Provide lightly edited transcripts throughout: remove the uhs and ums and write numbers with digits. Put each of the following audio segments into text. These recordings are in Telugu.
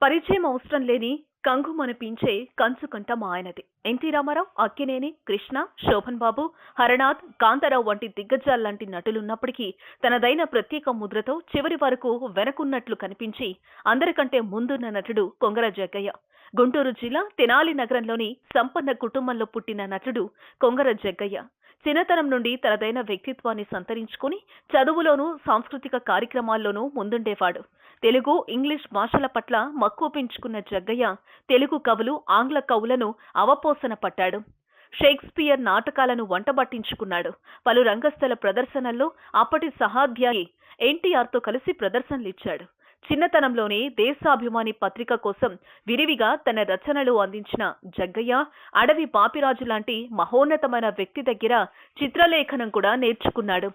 పరిచయం అవసరం లేని కంగుమనిపించే కంచుకంఠం ఆయనది. ఎన్టీ రామారావు, అక్కినేని, కృష్ణ, శోభన్ బాబు, హరనాథ్, కాంతారావు వంటి దిగ్గజాల్లాంటి నటులున్నప్పటికీ తనదైన ప్రత్యేక ముద్రతో చివరి వరకు వెనకున్నట్లు కనిపించి అందరికంటే ముందున్న నటుడు కొంగర జగ్గయ్య. గుంటూరు జిల్లా తెనాలి నగరంలోని సంపన్న కుటుంబంలో పుట్టిన నటుడు కొంగర జగ్గయ్య. చిన్నతనం నుండి తనదైన వ్యక్తిత్వాన్ని సంతరించుకుని చదువులోనూ సాంస్కృతిక కార్యక్రమాల్లోనూ ముందుండేవాడు. తెలుగు, ఇంగ్లీష్ భాషల పట్ల మక్కువ పెంచుకున్న జగ్గయ్య తెలుగు కవులు, ఆంగ్ల కవులను అవపోసన పట్టాడు. షేక్స్పియర్ నాటకాలను వంటబట్టించుకున్నాడు. పలు రంగస్థల ప్రదర్శనల్లో అప్పటి సహాధ్యాయి ఎన్టీఆర్తో కలిసి ప్రదర్శనలిచ్చాడు. చిన్నతనంలోనే దేశాభిమాని పత్రిక కోసం విరివిగా తన రచనలు అందించిన జగ్గయ్య అడవి పాపిరాజు లాంటి మహోన్నతమైన వ్యక్తి దగ్గర చిత్రలేఖనం కూడా నేర్చుకున్నాడు.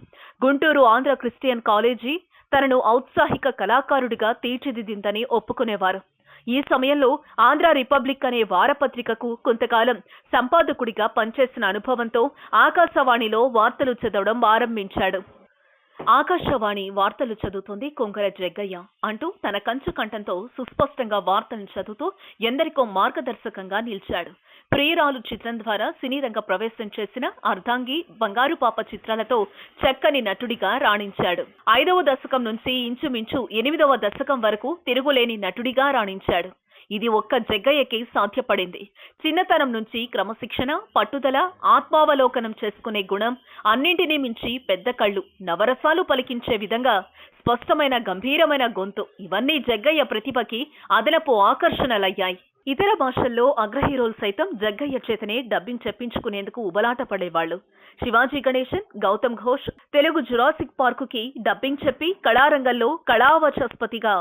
గుంటూరు ఆంధ్ర క్రిస్టియన్ కాలేజీ తనను ఔత్సాహిక కళాకారుడిగా తీర్చిదిద్దిందని ఒప్పుకునేవారు. ఈ సమయంలో ఆంధ్ర రిపబ్లిక్ అనే వారపత్రికకు కొంతకాలం సంపాదకుడిగా పనిచేసిన అనుభవంతో ఆకాశవాణిలో వార్తలు చదవడం ఆరంభించాడు. ఆకాశవాణి వార్తలు చదువుతుంది కొంగర జగ్గయ్య అంటూ తన కంచు కంఠంతో సుస్పష్టంగా వార్తలను చదువుతూ ఎందరికో మార్గదర్శకంగా నిలిచాడు. ప్రియురాలు చిత్రం ద్వారా సినీ రంగ ప్రవేశం చేసిన అర్ధాంగి, బంగారు పాప చిత్రాలతో చక్కని నటుడిగా రాణించాడు. 5వ దశకం నుంచి ఇంచుమించు 8వ దశకం వరకు తిరుగులేని నటుడిగా రాణించాడు. ఇది ఒక్క జగ్గయ్యకి సాధ్యపడింది. చిన్నతనం నుంచి క్రమశిక్షణ, పట్టుదల, ఆత్మావలోకనం చేసుకునే గుణం, అన్నింటినీ మించి పెద్ద కళ్ళు, నవరసాలు పలికించే విధంగా స్పష్టమైన గంభీరమైన గొంతు, ఇవన్నీ జగ్గయ్య ప్రతిభకి అదనపు ఆకర్షణలయ్యాయి. ఇతర భాషల్లో అగ్రహీరోలు సైతం జగ్గయ్య చేతనే డబ్బింగ్ చెప్పించుకునేందుకు ఉబలాట పడేవాళ్లు. శివాజీ గణేశన్, గౌతమ్ ఘోష్ తెలుగు జురాసిక్ పార్కుకి డబ్బింగ్ చెప్పి కళారంగంలో కళావచస్పతిగా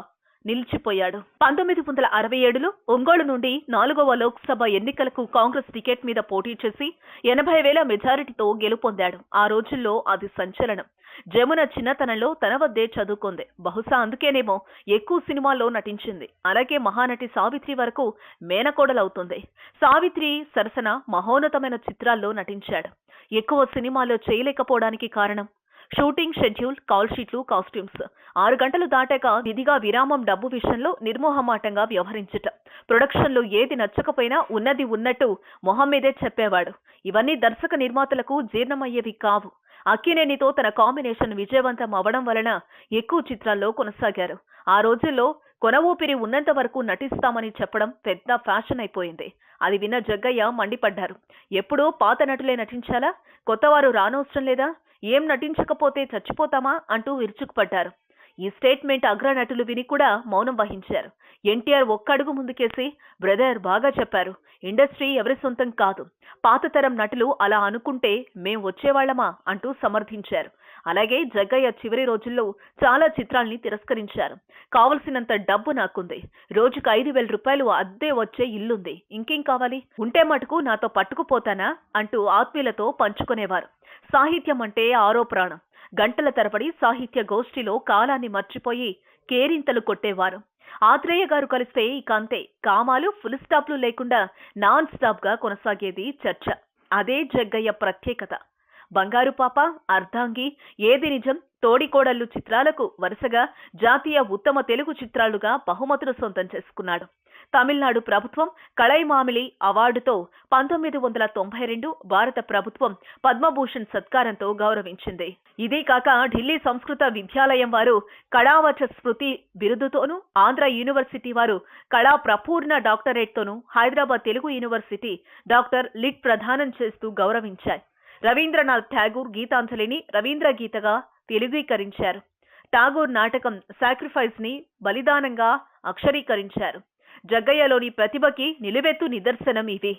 నిలిచిపోయాడు. 1967లో ఒంగోలు నుండి 4వ లోక్సభ ఎన్నికలకు కాంగ్రెస్ టికెట్ మీద పోటీ చేసి 80,000 మెజారిటీతో గెలుపొందాడు. ఆ రోజుల్లో అది సంచలనం. జమున చిన్నతనంలో తన వద్దే చదువుకుంది. బహుశా అందుకేనేమో ఎక్కువ సినిమాల్లో నటించింది. అలాగే మహానటి సావిత్రి వరకు మేనకోడలవుతుంది. సావిత్రి సరసన మహోన్నతమైన చిత్రాల్లో నటించాడు. ఎక్కువ సినిమాల్లో చేయలేకపోవడానికి కారణం షూటింగ్ షెడ్యూల్, కాల్ షీట్లు, కాస్ట్యూమ్స్. 6 గంటలు దాటాక విధిగా విరామం డబ్బు విషయంలో నిర్మోహమాటంగా వ్యవహరించటం. ప్రొడక్షన్లో ఏది నచ్చకపోయినా ఉన్నది ఉన్నట్టు మొహం మీదే చెప్పేవాడు. ఇవన్నీ దర్శక నిర్మాతలకు జీర్ణమయ్యేవి కావు. అక్కినేనితో తన కాంబినేషన్ విజయవంతం అవడం వలన ఎక్కువ చిత్రాల్లో కొనసాగారు. ఆ రోజుల్లో కొన ఊపిరి ఉన్నంత వరకు నటిస్తామని చెప్పడం పెద్ద ఫ్యాషన్ అయిపోయింది. అది విన్న జగ్గయ్య మండిపడ్డారు. ఎప్పుడూ పాత నటులే నటించాలా? కొత్తవారు రానవసరం లేదా? ఏం నటించకపోతే చచ్చిపోతామా అంటూ విరుచుకుపడ్డారు. ఈ స్టేట్మెంట్ అగ్ర నటులు విని కూడా మౌనం వహించారు. ఎన్టీఆర్ ఒక్కడుగు ముందుకేసి, బ్రదర్ బాగా చెప్పారు, ఇండస్ట్రీ ఎవరి సొంతం కాదు, పాత తరం నటులు అలా అనుకుంటే మేం వచ్చేవాళ్లమా అంటూ సమర్థించారు. అలాగే జగ్గయ్య చివరి రోజుల్లో చాలా చిత్రాల్ని తిరస్కరించారు. కావలసినంత డబ్బు నాకుంది, రోజుకు 5,000 రూపాయలు అద్దె వచ్చే ఇల్లుంది, ఇంకేం కావాలి, ఉంటే మటుకు నాతో పట్టుకుపోతానా అంటూ ఆత్మీయులతో పంచుకునేవారు. సాహిత్యం అంటే ఆరో ప్రాణం. గంటల తరబడి సాహిత్య గోష్ఠిలో కాలాన్ని మర్చిపోయి కేరింతలు కొట్టేవారు. ఆత్రేయ గారు కలిస్తే ఇక అంతే, కామాలు ఫుల్ స్టాప్లు లేకుండా నాన్ స్టాప్ గా కొనసాగేది చర్చ. అదే జగ్గయ్య ప్రత్యేకత. బంగారు పాప, అర్ధాంగి, ఏది నిజం, తోడికోడళ్లు చిత్రాలకు వరుసగా జాతీయ ఉత్తమ తెలుగు చిత్రాలుగా బహుమతులు సొంతం చేసుకున్నాడు. తమిళనాడు ప్రభుత్వం కళైమామిలి అవార్డుతో 1992 భారత ప్రభుత్వం పద్మభూషణ్ సత్కారంతో గౌరవించింది. ఇదే కాక ఢిల్లీ సంస్కృత విద్యాలయం వారు కళావచస్పతి బిరుదుతోనూ, ఆంధ్ర యూనివర్సిటీ వారు కళా ప్రపూర్ణ డాక్టరేట్తోనూ, Hyderabad Telugu university doctor lit ప్రదానం చేస్తూ గౌరవించాయి. రవీంద్రనాథ్ ఠాగూర్ గీతాంజలిని రవీంద్ర గీతగా తెలుగీకరించారు. ఠాగూర్ నాటకం సాక్రిఫైస్ ని బలిదానంగా అక్షరీకరించారు. జగ్గయ్యలోని ప్రతిభకి నిలువెత్తు నిదర్శనం ఇవి.